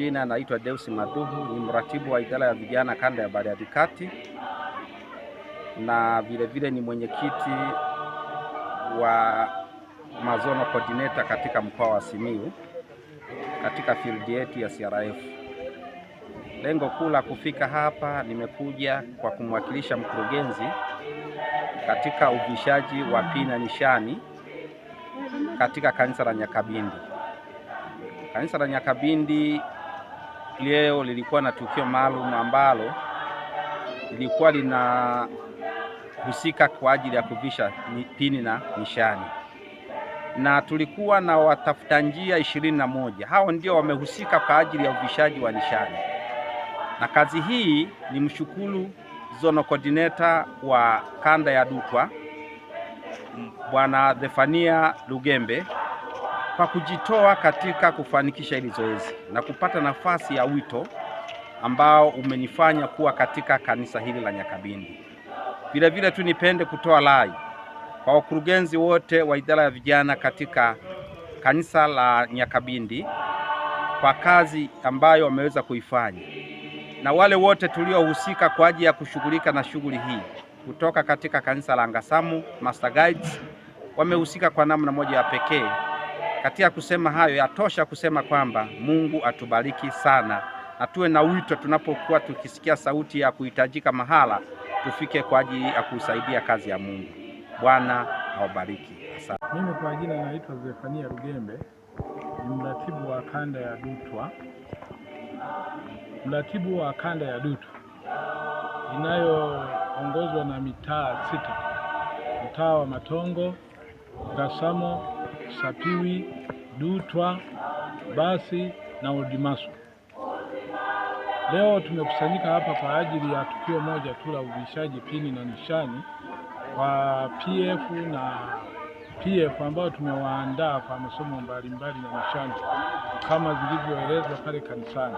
majina naitwa Deus Maduhu, ni mratibu wa idara ya vijana kanda ya Bariadi Kati, na vile ni mwenyekiti wa mazono coordinator katika mkoa wa Simiyu katika field yetu ya CRF. Lengo kuu la kufika hapa, nimekuja kwa kumwakilisha mkurugenzi katika uvishaji wa pini na nishani katika kanisa la Nyakabindi. Kanisa la Nyakabindi leo lilikuwa na tukio maalum ambalo lilikuwa linahusika kwa ajili ya kuvisha pini na nishani, na tulikuwa na watafuta njia 21. Hao ndio wamehusika kwa ajili ya uvishaji wa nishani, na kazi hii ni mshukuru Zono Coordinator wa kanda ya Dutwa Bwana Zefania Lugembe kwa kujitoa katika kufanikisha hili zoezi na kupata nafasi ya wito ambao umenifanya kuwa katika kanisa hili la Nyakabindi. Vile tu nipende kutoa rai kwa wakurugenzi wote wa idara ya vijana katika kanisa la Nyakabindi kwa kazi ambayo wameweza kuifanya, na wale wote tuliohusika kwa ajili ya kushughulika na shughuli hii kutoka katika kanisa la Ngasamu Master Guides wamehusika kwa namna moja ya pekee. Katika kusema hayo, yatosha kusema kwamba Mungu atubariki sana, na tuwe na wito tunapokuwa tukisikia sauti ya kuhitajika mahala, tufike kwa ajili ya kusaidia kazi ya Mungu. Bwana awabariki. Asante. Mimi kwa jina naitwa Zefania Lugembe, ni mratibu wa kanda ya Dutwa. Mratibu wa kanda ya Dutwa inayoongozwa na mitaa 6: mtaa wa Matongo, Ngasamo, Sapiwi, Dutwa, Basi na Odimaso. Leo tumekusanyika hapa kwa ajili ya tukio moja tu la uvishaji pini na nishani kwa PF na PF ambao tumewaandaa kwa masomo mbalimbali na nishani kama zilivyoelezwa pale kanisani.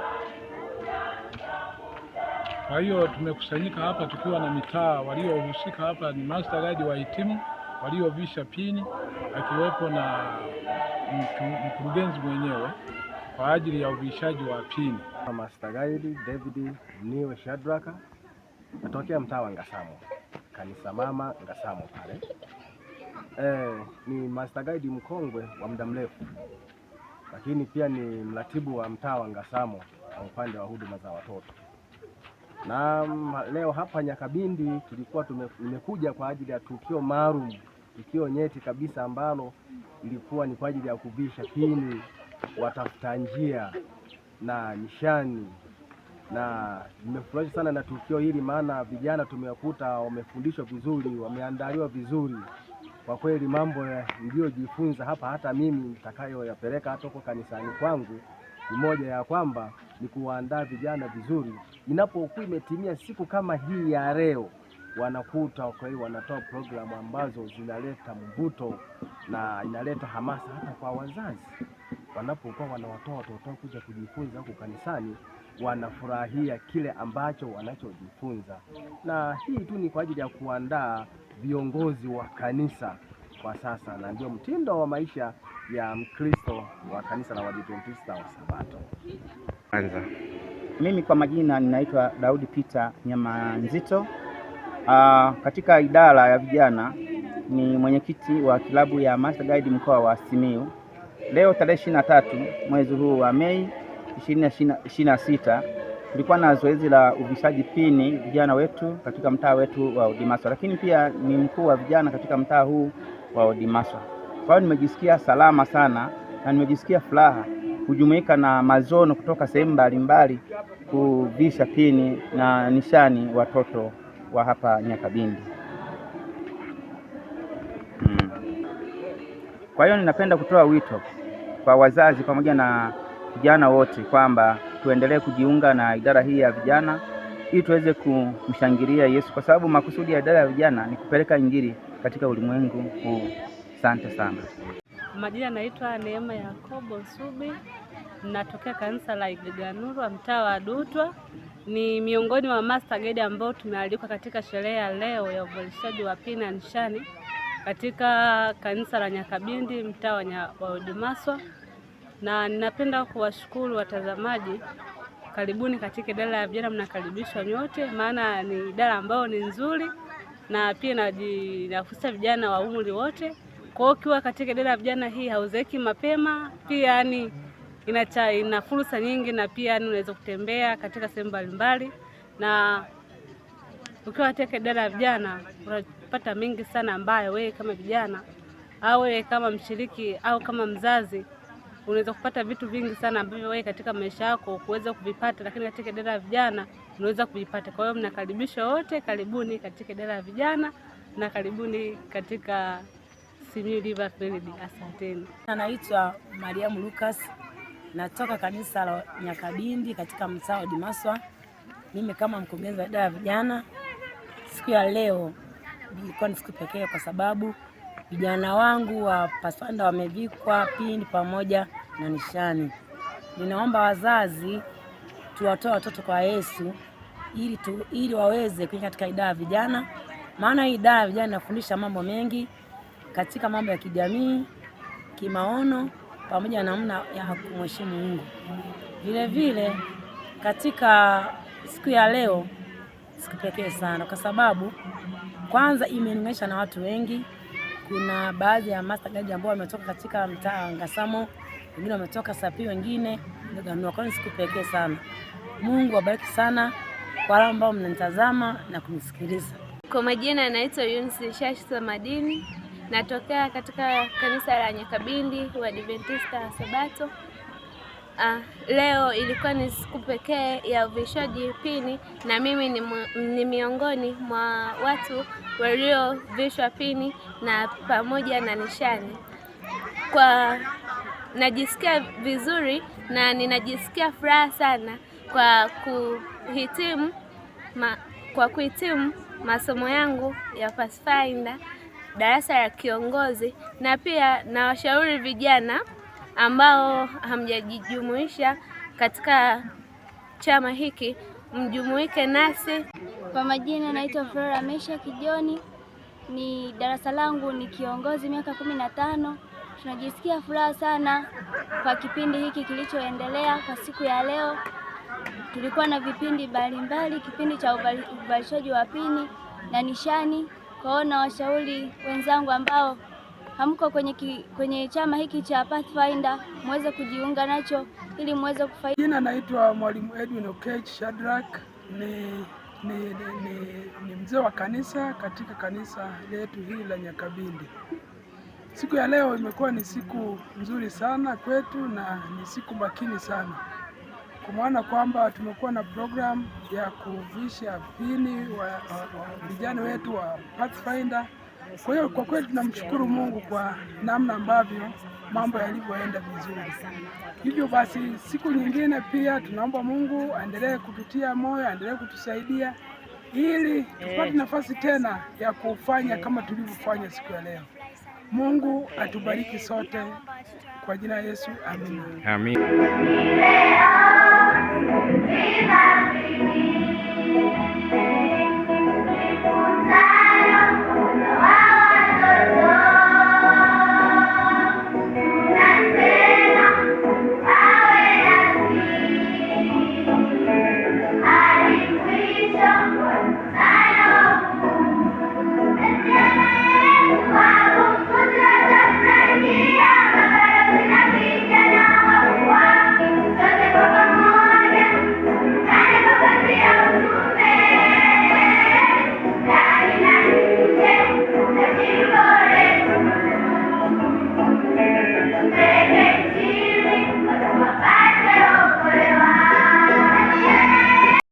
Kwa hiyo tumekusanyika hapa tukiwa na mitaa. Waliohusika hapa ni Master Guide wahitimu waliovisha pini, akiwepo na mkurugenzi mwenyewe kwa ajili ya uvishaji wa pini. Master Guide David Niwe Shadraka, natokea mtaa wa Ngasamo, kanisa mama Ngasamo pale. Ni Master Guide mkongwe wa muda mrefu, lakini pia ni mratibu wa mtaa wa Ngasamo kwa upande wa huduma za watoto. Na leo hapa Nyakabindi tulikuwa tumekuja kwa ajili ya tukio maalum, tukio nyeti kabisa ambalo ilikuwa ni kwa ajili ya kuvisha pini watafuta njia na nishani, na nimefurahi sana na tukio hili, maana vijana tumekuta wamefundishwa vizuri, wameandaliwa vizuri. Kwa kweli mambo niliyojifunza hapa, hata mimi nitakayoyapeleka hata huko kanisani kwangu, ni moja ya kwamba ni kuandaa vijana vizuri. Inapokuwa imetimia siku kama hii ya leo, wanakuta kwa hiyo wanatoa programu ambazo zinaleta mvuto na inaleta hamasa hata kwa wazazi. Wanapokuwa wanawatoa watoto kuja kujifunza huko kanisani, wanafurahia kile ambacho wanachojifunza. Na hii tu ni kwa ajili ya kuandaa viongozi wa kanisa kwa sasa, na ndio mtindo wa maisha ya Mkristo wa kanisa la Waadventista wa Sabato. Anza. Mimi kwa majina ninaitwa Daudi Peter Nyamanzito. Katika idara ya vijana ni mwenyekiti wa kilabu ya Master Guide mkoa wa Simiyu. Leo tarehe 23 mwezi huu wa Mei 2026 tulikuwa na zoezi la uvishaji pini vijana wetu katika mtaa wetu wa Odimaso, lakini pia ni mkuu wa vijana katika mtaa huu wa Odimaso. Kwa hiyo nimejisikia salama sana na nimejisikia furaha kujumuika na mazono kutoka sehemu mbalimbali kuvisha pini na nishani watoto wa hapa Nyakabindi. Kwa hiyo ninapenda kutoa wito kwa wazazi pamoja na vijana wote kwamba tuendelee kujiunga na idara hii ya vijana ili tuweze kumshangilia Yesu, kwa sababu makusudi ya idara ya vijana ni kupeleka injili katika ulimwengu huu. Asante sana. Majina naitwa Neema Yakobo Subi, natokea kanisa la Igeganuru mtaa wa Dutwa. Ni miongoni mwa Master Guide ambao tumealikwa katika sherehe ya leo ya uvishaji wa pini na nishani katika kanisa la Nyakabindi mtaa wa Odimaso. na ninapenda kuwashukuru watazamaji. Karibuni katika idara ya vijana, mnakaribishwa nyote, maana ni idara ambayo ni nzuri na pia inafusa vijana wa umri wote. Kwa hiyo ukiwa katika idara ya vijana hii hauzeeki mapema, pia yani ina fursa nyingi, na pia unaweza kutembea katika sehemu mbalimbali, na ukiwa katika idara ya vijana unapata mengi sana ambayo wewe kama vijana au wewe kama mshiriki au kama mzazi unaweza kupata vitu vingi sana ambavyo wewe katika maisha yako kuweza kuvipata, lakini katika idara ya vijana unaweza kuvipata. Kwa hiyo mnakaribishwa wote, karibuni katika idara ya vijana na karibuni katika Simiyu River Field. Asanteni. Naitwa Mariamu Lucas, natoka kanisa la Nyakabindi katika mtaa wa Dimaswa. Mimi kama mkurugenzi wa idara ya vijana, siku ya leo ilikuwa ni siku pekee kwa sababu vijana wangu wa Pathfinder wamevikwa pini pamoja na nishani. Ninaomba wazazi tuwatoe watoto kwa Yesu ili waweze kuingia katika idara ya vijana, maana hii idara ya vijana inafundisha mambo mengi katika mambo ya kijamii, kimaono pamoja na namna ya kumheshimu Mungu. Vile vile katika siku ya leo siku pekee sana kwa sababu kwanza imeniunganisha na watu wengi. Kuna baadhi ya master guide ambao wametoka katika mtaa wa Ngasamo, wengine wametoka Sapi, wengine ndio. Kwa siku pekee sana. Mungu awabariki sana kwa wale ambao mnanitazama na kunisikiliza. Kwa majina naitwa Eunice Shashisa Madini, natokea katika kanisa la Nyakabindi wa Adventista Sabato. Leo ilikuwa ni siku pekee ya uvishaji pini, na mimi ni miongoni mwa watu waliovishwa pini na pamoja na nishani. Najisikia vizuri na ninajisikia furaha sana kwa kuhitimu masomo yangu ya Pathfinder darasa la kiongozi, na pia nawashauri vijana ambao hamjajijumuisha katika chama hiki mjumuike nasi. Kwa majina naitwa Flora Mesha Kijoni, ni darasa langu ni kiongozi miaka 15. Tunajisikia furaha sana kwa kipindi hiki kilichoendelea kwa siku ya leo. Tulikuwa na vipindi mbalimbali, kipindi cha uvalishaji wa pini na nishani. Kwa hiyo na washauri wenzangu ambao hamko kwenye chama hiki cha Pathfinder muweze kujiunga nacho ili muweze kufaidi. Jina naitwa Mwalimu Edwin Okech Shadrack, ni mzee wa kanisa katika kanisa letu hili la Nyakabindi. Siku ya leo imekuwa ni siku nzuri sana kwetu na ni siku makini sana, kwa maana kwamba tumekuwa na program ya kuvisha pini wa vijana wetu wa Pathfinder. Kwa hiyo kwa kweli tunamshukuru Mungu kwa namna ambavyo mambo yalivyoenda vizuri. Hivyo basi siku nyingine pia tunaomba Mungu aendelee kututia moyo, aendelee kutusaidia ili tupate nafasi tena ya kufanya kama tulivyofanya siku ya leo. Mungu atubariki sote kwa jina la Yesu. Amina. Amin.